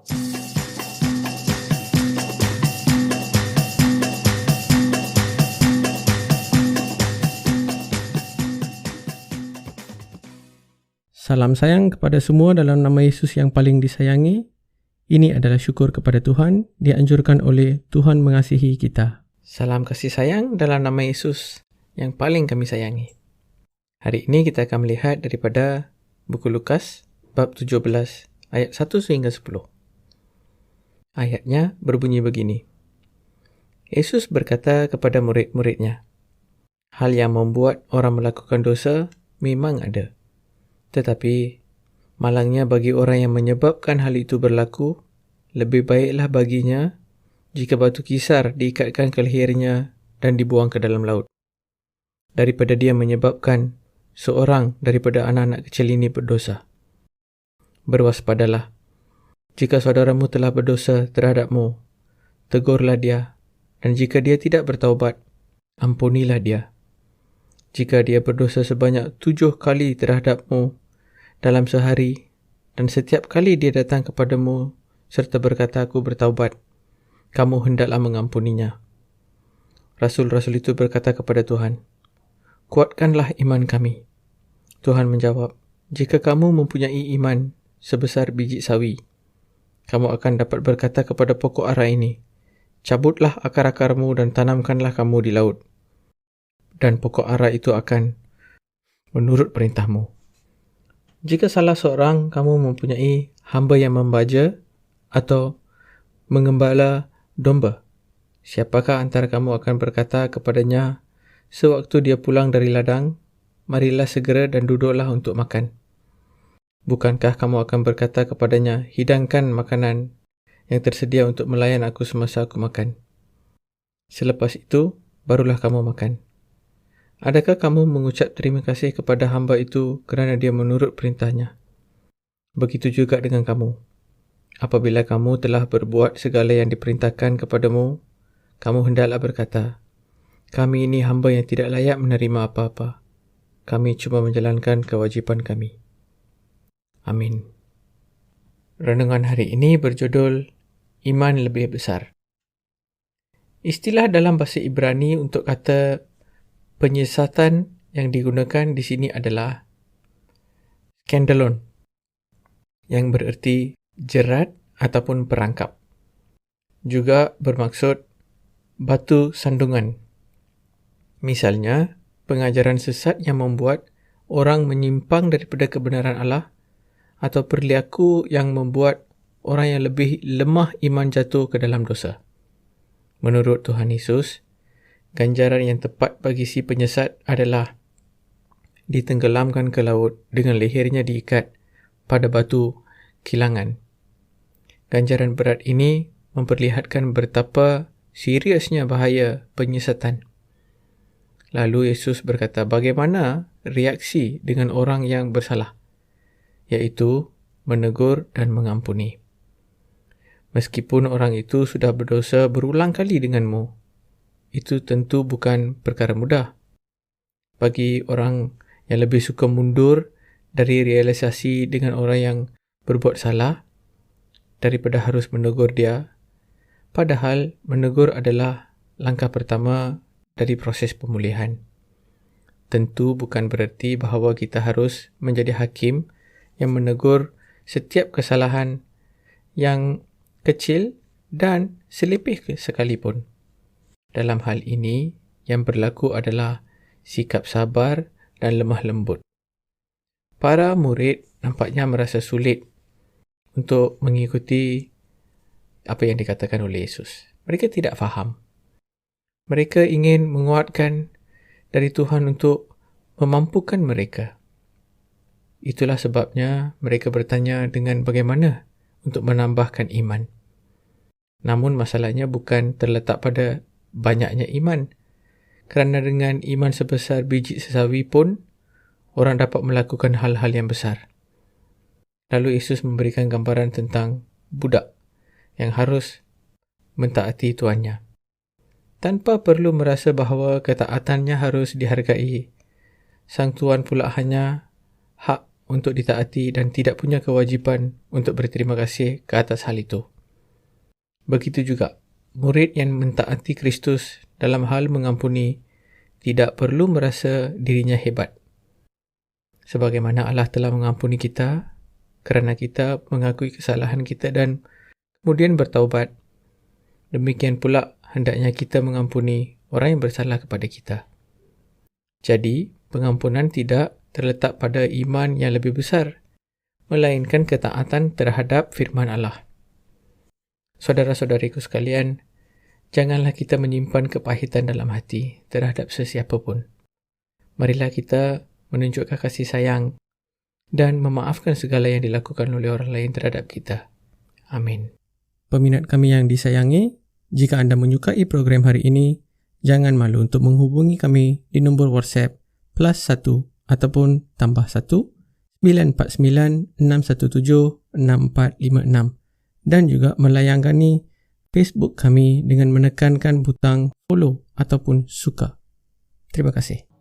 Salam sayang kepada semua dalam nama Yesus yang paling disayangi. Ini adalah syukur kepada Tuhan, dianjurkan oleh Tuhan mengasihi kita. Salam kasih sayang dalam nama Yesus yang paling kami sayangi. Hari ini kita akan melihat daripada buku Lukas, bab 17, ayat 1 hingga 10. Ayatnya berbunyi begini. Yesus berkata kepada murid-muridnya, hal yang membuat orang melakukan dosa memang ada. Tetapi, malangnya bagi orang yang menyebabkan hal itu berlaku, lebih baiklah baginya jika batu kisar diikatkan ke lehernya dan dibuang ke dalam laut, daripada dia menyebabkan seorang daripada anak-anak kecil ini berdosa. Berwaspadalah. Jika saudaramu telah berdosa terhadapmu, tegurlah dia, dan jika dia tidak bertaubat, ampunilah dia. Jika dia berdosa sebanyak 7 kali terhadapmu dalam sehari, dan setiap kali dia datang kepadamu serta berkata, aku bertaubat, kamu hendaklah mengampuninya. Rasul-rasul itu berkata kepada Tuhan, kuatkanlah iman kami. Tuhan menjawab, jika kamu mempunyai iman sebesar biji sawi, kamu akan dapat berkata kepada pokok ara ini, cabutlah akar-akarmu dan tanamkanlah kamu di laut. Dan pokok ara itu akan menurut perintahmu. Jika salah seorang kamu mempunyai hamba yang membaja atau mengembala domba, siapakah antara kamu akan berkata kepadanya sewaktu dia pulang dari ladang, marilah segera dan duduklah untuk makan? Bukankah kamu akan berkata kepadanya, hidangkan makanan yang tersedia untuk melayan aku semasa aku makan? Selepas itu, barulah kamu makan. Adakah kamu mengucap terima kasih kepada hamba itu kerana dia menurut perintahnya? Begitu juga dengan kamu. Apabila kamu telah berbuat segala yang diperintahkan kepadamu, kamu hendaklah berkata, kami ini hamba yang tidak layak menerima apa-apa. Kami cuma menjalankan kewajipan kami. Amin. Renungan hari ini berjudul Iman Lebih Besar. Istilah dalam bahasa Ibrani untuk kata penyesatan yang digunakan di sini adalah skandalon, yang bererti jerat ataupun perangkap. Juga bermaksud batu sandungan. Misalnya, pengajaran sesat yang membuat orang menyimpang daripada kebenaran Allah, atau perilaku yang membuat orang yang lebih lemah iman jatuh ke dalam dosa. Menurut Tuhan Yesus, ganjaran yang tepat bagi si penyesat adalah ditenggelamkan ke laut dengan lehernya diikat pada batu kilangan. Ganjaran berat ini memperlihatkan betapa seriusnya bahaya penyesatan. Lalu Yesus berkata, bagaimana reaksi dengan orang yang bersalah? Iaitu menegur dan mengampuni. Meskipun orang itu sudah berdosa berulang kali denganmu, itu tentu bukan perkara mudah. Bagi orang yang lebih suka mundur dari realisasi dengan orang yang berbuat salah, daripada harus menegur dia, padahal menegur adalah langkah pertama dari proses pemulihan. Tentu bukan berarti bahawa kita harus menjadi hakim yang menegur setiap kesalahan yang kecil dan selipih sekalipun. Dalam hal ini, yang berlaku adalah sikap sabar dan lemah lembut. Para murid nampaknya merasa sulit untuk mengikuti apa yang dikatakan oleh Yesus. Mereka tidak faham. Mereka ingin menguatkan dari Tuhan untuk memampukan mereka. Itulah sebabnya mereka bertanya dengan bagaimana untuk menambahkan iman. Namun masalahnya bukan terletak pada banyaknya iman. Kerana dengan iman sebesar biji sesawi pun, orang dapat melakukan hal-hal yang besar. Lalu Yesus memberikan gambaran tentang budak yang harus mentaati tuannya, tanpa perlu merasa bahawa ketaatannya harus dihargai. Sang tuan pula hanya hak untuk ditaati dan tidak punya kewajipan untuk berterima kasih ke atas hal itu. Begitu juga, murid yang mentaati Kristus dalam hal mengampuni tidak perlu merasa dirinya hebat. Sebagaimana Allah telah mengampuni kita kerana kita mengakui kesalahan kita dan kemudian bertaubat, demikian pula hendaknya kita mengampuni orang yang bersalah kepada kita. Jadi, pengampunan tidak terletak pada iman yang lebih besar, melainkan ketaatan terhadap firman Allah. Saudara-saudariku sekalian, janganlah kita menyimpan kepahitan dalam hati terhadap sesiapa pun. Marilah kita menunjukkan kasih sayang dan memaafkan segala yang dilakukan oleh orang lain terhadap kita. Amin. Peminat kami yang disayangi, jika anda menyukai program hari ini, jangan malu untuk menghubungi kami di nombor WhatsApp +1 ataupun +1 949 617 6456 dan juga melayangani Facebook kami dengan menekankan butang follow ataupun suka. Terima kasih.